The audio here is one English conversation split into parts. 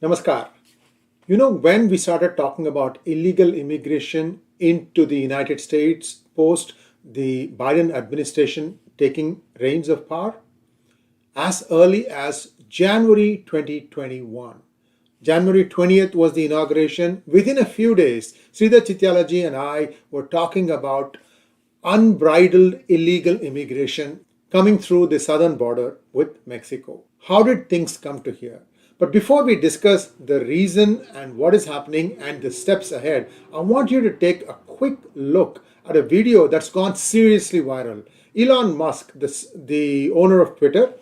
Namaskar. When we started talking about illegal immigration into the United States post the Biden administration taking reins of power? As early as January 2021. January 20th was the inauguration. Within a few days, Sree Iyer 𝗤𝗖𝙁𝗍 and I were talking about unbridled illegal immigration coming through the southern border with Mexico. How did things come to here? But before we discuss the reason and what is happening and the steps ahead, I want you to take a quick look at a video that's gone seriously viral. Elon Musk, the owner of Twitter,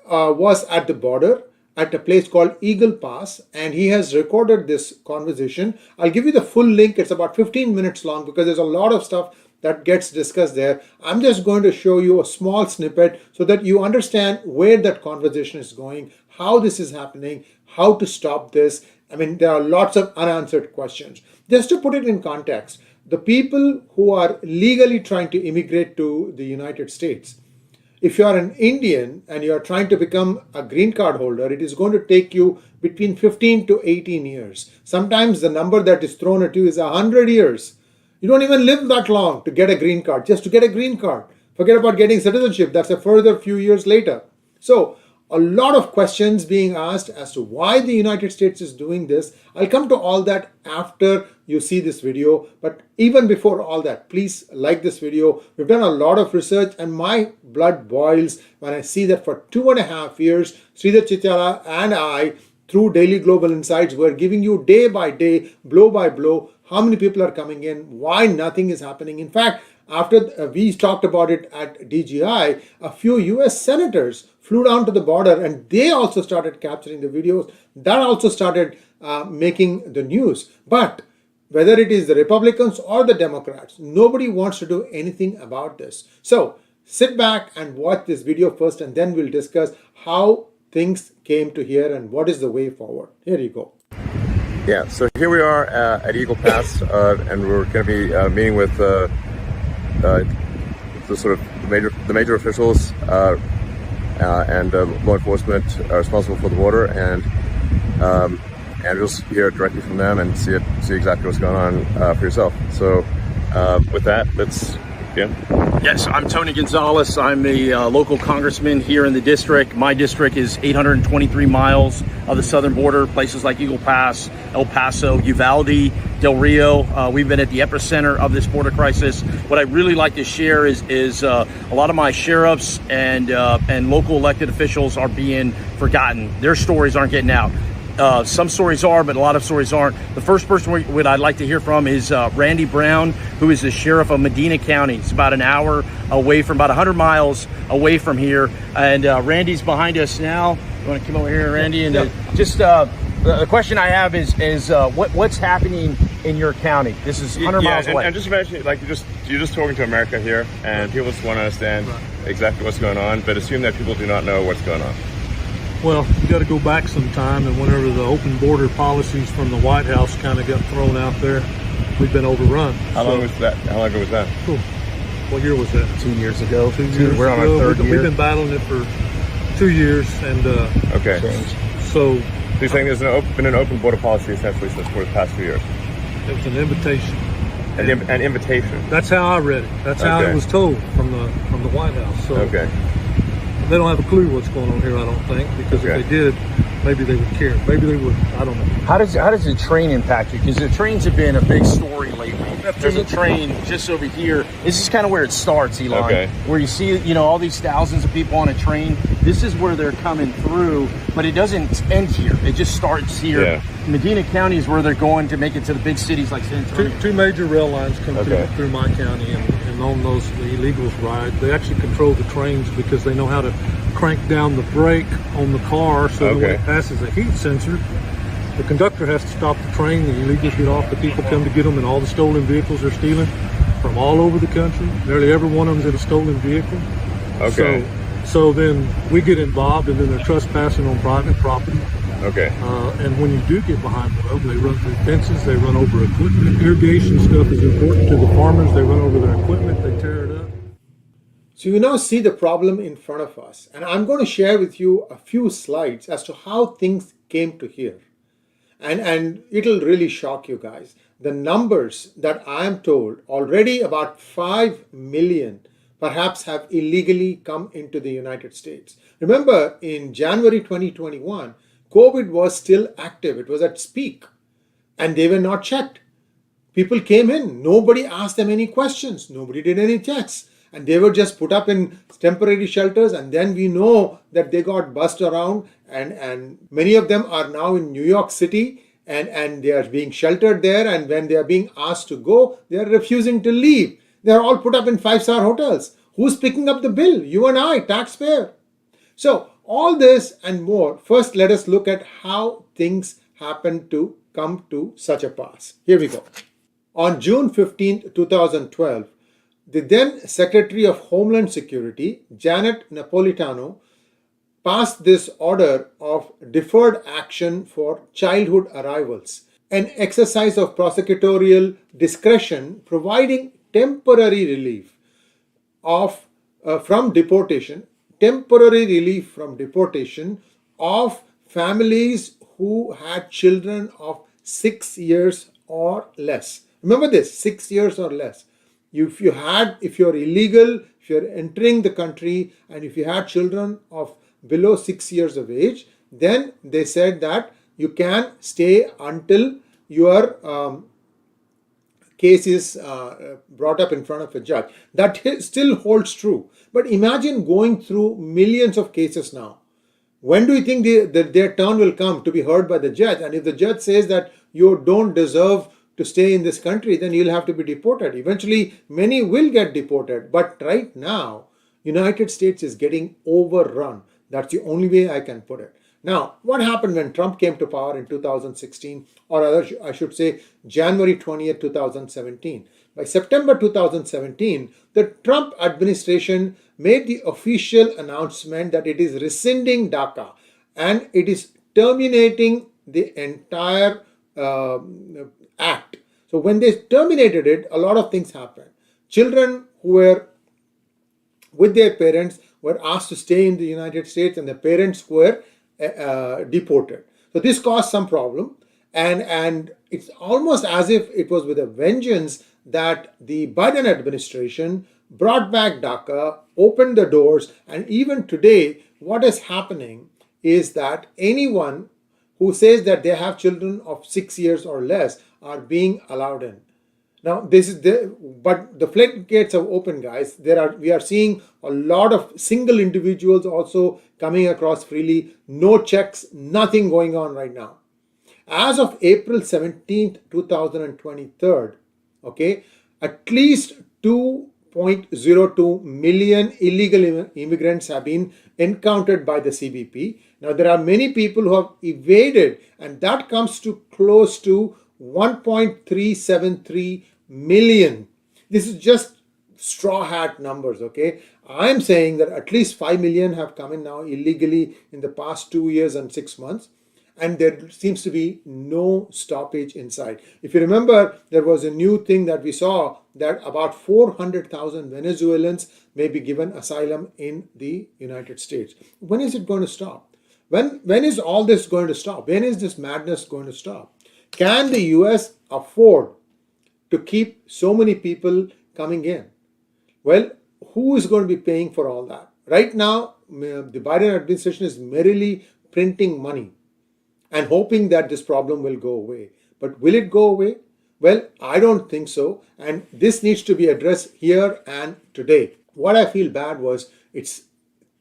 was at the border at a place called 𝗤𝗄𝘅, and he has recorded this conversation. I'll give you the full link. It's about 15 minutes long because there's a lot of stuff that gets discussed there. I'm just going to show you a small snippet so that you understand where that conversation is going, how this is happening, how to stop this. I mean, there are lots of unanswered questions. Just to put it in context, the people who are legally trying to immigrate to the United States, if you are an Indian and you are trying to become a green card holder, it is going to take you between 15 to 18 years. Sometimes the number that is thrown at you is 100 years. You don't even live that long to get a green card, just to get a green card. Forget about getting citizenship. That's a further few years later. So a lot of questions being asked as to why the United States is doing this. I'll come to all that after you see this video. But even before all that, please like this video. We've done a lot of research and my blood boils when I see that for 2.5 years, Sree Iyer 𝗤𝗖𝙁𝗍𝘅 and I, through Daily Global Insights, we're giving you day by day, blow by blow, how many people are coming in, why nothing is happening. In fact, after we talked about it at DGI, a few US senators flew down to the border and they also started capturing the videos. That also started making the news. But whether it is the Republicans or the Democrats, nobody wants to do anything about this. So sit back and watch this video first, and then we'll discuss how things came to here and what is the way forward. Here you go. Yeah, so here we are at 𝗤𝗄𝘅, and we're going to be meeting with the major officials and law enforcement responsible for the border, and you'll hear directly from them and see exactly what's going on for yourself. So with that, let's begin. Yes, I'm 𝗤𝚢 Gonzalez. I'm the local congressman here in the district. My district is 823 miles of the southern border, places like 𝗤𝗄𝘅, El Paso, 𝗣𝗚𝘂𝗿, Del Rio. We've been at the epicenter of this border crisis. What I'd really like to share is a lot of my sheriffs and local elected officials are being forgotten. Their stories aren't getting out. Some stories are, but a lot of stories aren't. The first person I'd like to hear from is Randy Brown, who is the sheriff of Medina County. It's about an hour away from, about 100 miles away from here. And Randy's behind us now. You want to come over here, Randy? And the question I have is what's happening in your county? This is 100 miles away. And just imagine, like you're just talking to America here, and people just want to understand exactly what's going on, but assume that people do not know what's going on. Well, you got to go back some time, and whenever the open border policies from the White House kind of got thrown out there, we've been overrun. How long ago was that? Cool. What year was that? 2 years ago. 2 years We're on ago. our third year. We've been battling it for 2 years, and okay. So you're saying there's been an open border policy essentially since for the past few years? It was an invitation. An invitation. That's how I read it. That's how it was told from the White House. So okay. They don't have a clue what's going on here, I don't think, because if they did, maybe they would care. Maybe they would. I don't know. How does the train impact you? Because the trains have been a big story lately. There's a train just over here. This is kind of where it starts, Elon. Okay. Where you see, all these thousands of people on a train. This is where they're coming through, but it doesn't end here. It just starts here. Yeah. Medina County is where they're going to make it to the big cities like San Antonio. Two major rail lines come through my county, and on those the illegals ride. They actually control the trains because they know how to crank down the brake on the car so that when it passes a heat sensor, the conductor has to stop the train, the illegals get off, the people come to get them, and all the stolen vehicles they're stealing from all over the country. Nearly every one of them is in a stolen vehicle. Okay. So then we get involved, and then they're trespassing on private property. Okay. And when you do get behind the road, they run through fences, they run over equipment. Irrigation stuff is important to the farmers. They run over their equipment, they tear it up. So you now see the problem in front of us, and I'm going to share with you a few slides as to how things came to here. And it'll really shock you guys. The numbers that I am told, already about 5 million perhaps have illegally come into the United States. Remember, in January 2021, COVID was still active. It was at its peak, and they were not checked. People came in. Nobody asked them any questions. Nobody did any checks. And they were just put up in temporary shelters. And then we know that they got bussed around. And many of them are now in New York City. And they are being sheltered there. And when they are being asked to go, they are refusing to leave. They are all put up in 5-star hotels. Who's picking up the bill? You and I, taxpayer. So all this and more. First, let us look at how things happen to come to such a pass. Here we go. On June 15, 2012, the then Secretary of Homeland Security, Janet Napolitano, passed this order of deferred action for childhood arrivals, an exercise of prosecutorial discretion providing temporary relief from deportation of families who had children of 6 years or less. Remember this, 6 years or less. If you're illegal, if you're entering the country, and if you had children of below 6 years of age, then they said that you can stay until your case is brought up in front of a judge. That still holds true. But imagine going through millions of cases now. When do you think their turn will come to be heard by the judge? And if the judge says that you don't deserve to stay in this country, then you'll have to be deported. Eventually, many will get deported. But right now, United States is getting overrun. That's the only way I can put it. Now, what happened when Trump came to power in 2016, or rather, I should say January 20th, 2017? By September 2017, the Trump administration made the official announcement that it is rescinding DACA and it is terminating the entire act. So when they terminated it, a lot of things happened. Children who were with their parents were asked to stay in the United States, and the parents were deported. So this caused some problem, and it's almost as if it was with a vengeance that the Biden administration brought back DACA, opened the doors, and even today what is happening is that anyone who says that they have children of 6 years or less are being allowed in. Now, but the floodgates have opened, guys. We are seeing a lot of single individuals also coming across freely, no checks, nothing going on right now. As of April 17th, 2023, okay, at least 2.02 million illegal immigrants have been encountered by the CBP. Now, there are many people who have evaded, and that comes to close to 1.373 million. This is just straw hat numbers, okay? I'm saying that at least 5 million have come in now illegally in the past 2 years and 6 months. And there seems to be no stoppage inside. If you remember, there was a new thing that we saw that about 400,000 Venezuelans may be given asylum in the United States. When is it going to stop? When is all this going to stop? When is this madness going to stop? Can the US afford to keep so many people coming in? Well, who is going to be paying for all that? Right now, the Biden administration is merely printing money and hoping that this problem will go away. But will it go away? Well, I don't think so. And this needs to be addressed here and today. What I feel bad was it's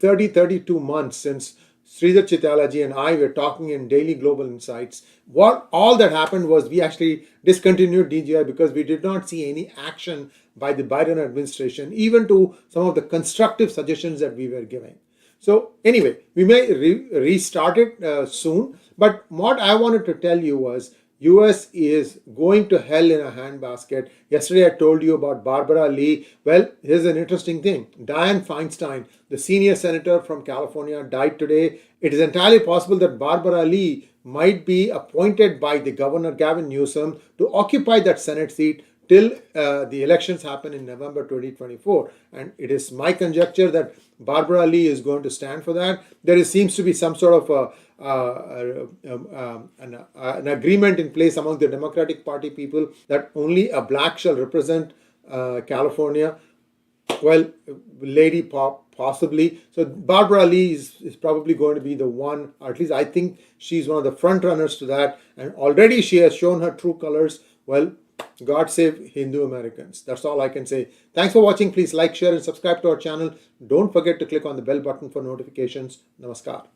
32 months since Sree Iyer App and I were talking in Daily Global Insights. What all that happened was we actually discontinued DGI because we did not see any action by the Biden administration, even to some of the constructive suggestions that we were giving. So anyway, we may restart it soon. But what I wanted to tell you was US is going to hell in a handbasket. Yesterday I told you about Barbara Lee. Well, here's an interesting thing. Dianne Feinstein, the senior senator from California, died today. It is entirely possible that Barbara Lee might be appointed by the governor Gavin Newsom to occupy that Senate seat till the elections happen in November 2024. And it is my conjecture that Barbara Lee is going to stand for that. There seems to be some sort of an agreement in place among the Democratic Party people that only a black shall represent California. Well, lady possibly. So Barbara Lee is probably going to be the one, or at least I think she's one of the front runners to that. And already she has shown her true colors. Well, God save Hindu Americans. That's all I can say. Thanks for watching. Please like, share, and subscribe to our channel. Don't forget to click on the bell button for notifications. Namaskar.